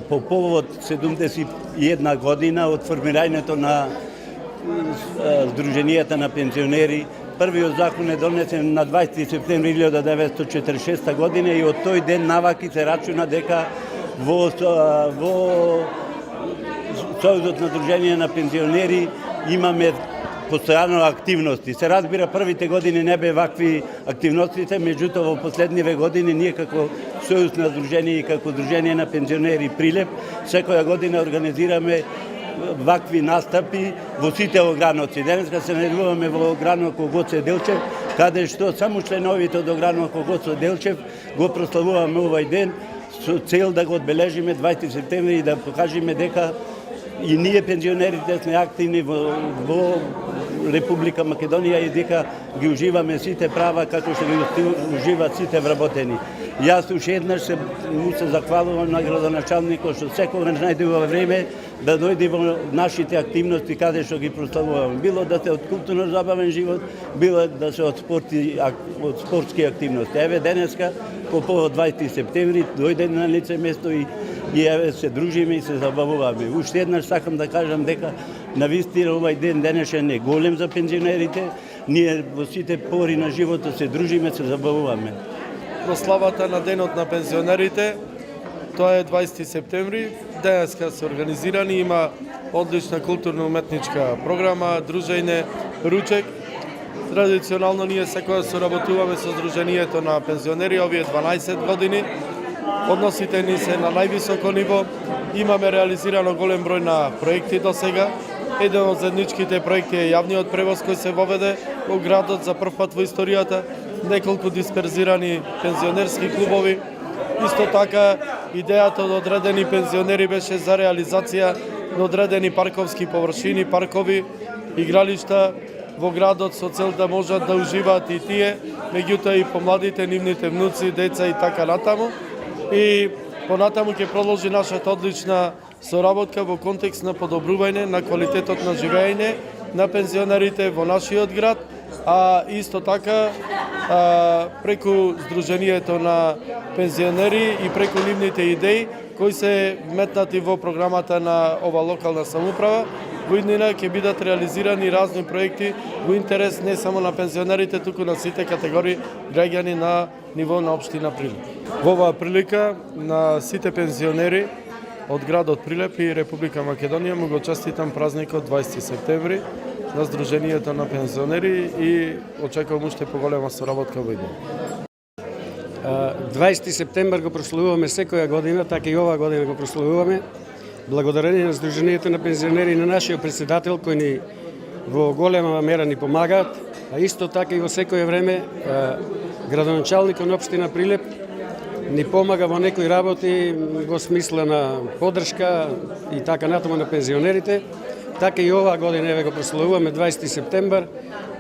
По повод 71 година од формирањето на Сдруженијата на пензионери, првиот закон е донесен на 20 септември 1946 година и од тој ден наваки се рачуна дека во Сојузот на Сдруженија на пензионери имаме постојано активности. Се разбира, првите години не бе вакви активностите, меѓутоа во последниве години ние како Сојуз на Сдруженија и како Сдружение на пензионери Прилеп секоја година организираме вакви настапи во сите ограноци. Денеска се најдуваме во огранок Гоце Делчев, каде што само членовите од огранок Гоце Делчев го прославуваме овој ден со цел да го одбележиме 20 септември и да покажеме дека и ние пензионерите сме активни во Република Македонија и дека ги уживаме сите права како што ги уживаат сите вработени. Јас уште еднаш му се захвалувам на градоначалникот што секогаш најдува време да дојде во нашите активности каде што ги прославуваме. Било да се од културно-забавен живот, било да се од спортски активности. Еве денеска по повод 20 септември дојде на лице место и еве се дружиме и се забавуваме. Уште еднаш сакам да кажам дека навистина овој ден денешен е голем за пензионерите. Ние во сите пори на животот се дружиме, се забавуваме. Прославата на денот на пензионерите, тоа е 20 септември. Денеска се организирани, има одлична културно-уметничка програма, дружење, ручек. Традиционално ние секоја соработуваме со Сдруженијето на пензионери овие 12 години. Односите ни се на највисоко ниво. Имаме реализирано голем број на проекти до сега. Еден од заедничките проекти е јавниот превоз кој се воведе во градот за прв пат во историјата, неколку дисперзирани пензионерски клубови. Исто така, идејата од одредени пензионери беше за реализација на одредени парковски површини, паркови, игралишта во градот со цел да можат да уживаат и тие, меѓутоа и помладите, нивните внуци, деца и така натаму. И понатаму ќе продолжи нашата одлична соработка во контекст на подобрување на квалитетот на живење на пензионерите во нашиот град, а исто така преку Сдруженијето на пензионери и преку нивните идеи кои се вметнати во програмата на ова локална самоуправа. Во иднина ќе бидат реализирани разни проекти во интерес не само на пензионерите, туку на сите категории граѓани на ниво на општина Прилеп. Во оваа прилика на сите пензионери од градот Прилеп и Република Македонија му го честитам празникот 20 септември на Сдруженијето на пензионери и очекувам уште поголема соработка во иднина. 20 септември го прославуваме секоја година, така и оваа година го прославуваме. Благодарение на Сдруженијето на пензионери и на нашиот председател кој ни во голема мера ни помагаат, а исто така и во секое време градоначалникот на општина Прилеп ни помага во некои работи во смисла на поддршка и така натаму на пензионерите. Така и оваа година еве го прославуваме 20 септември.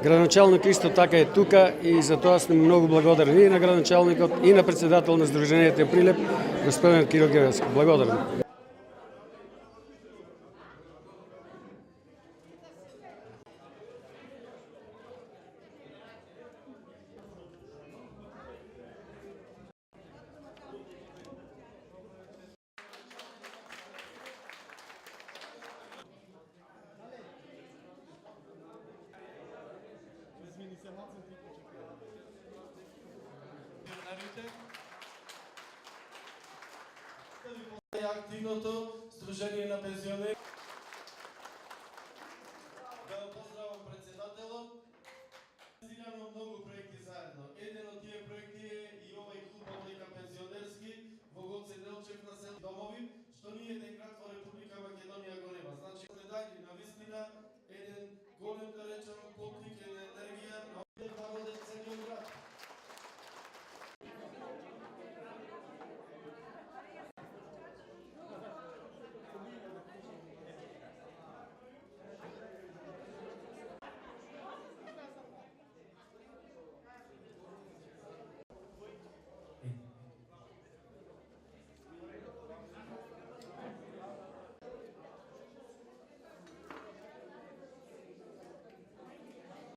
Градоначалникот исто така е тука и за тоа сме многу благодарни и на градоначалникот и на председател на Сдруженијето Прилеп, господин Кирил Гевски. Благодарам. Активното Сдружение на пензионери. Да поздравам председателот. Многу проекти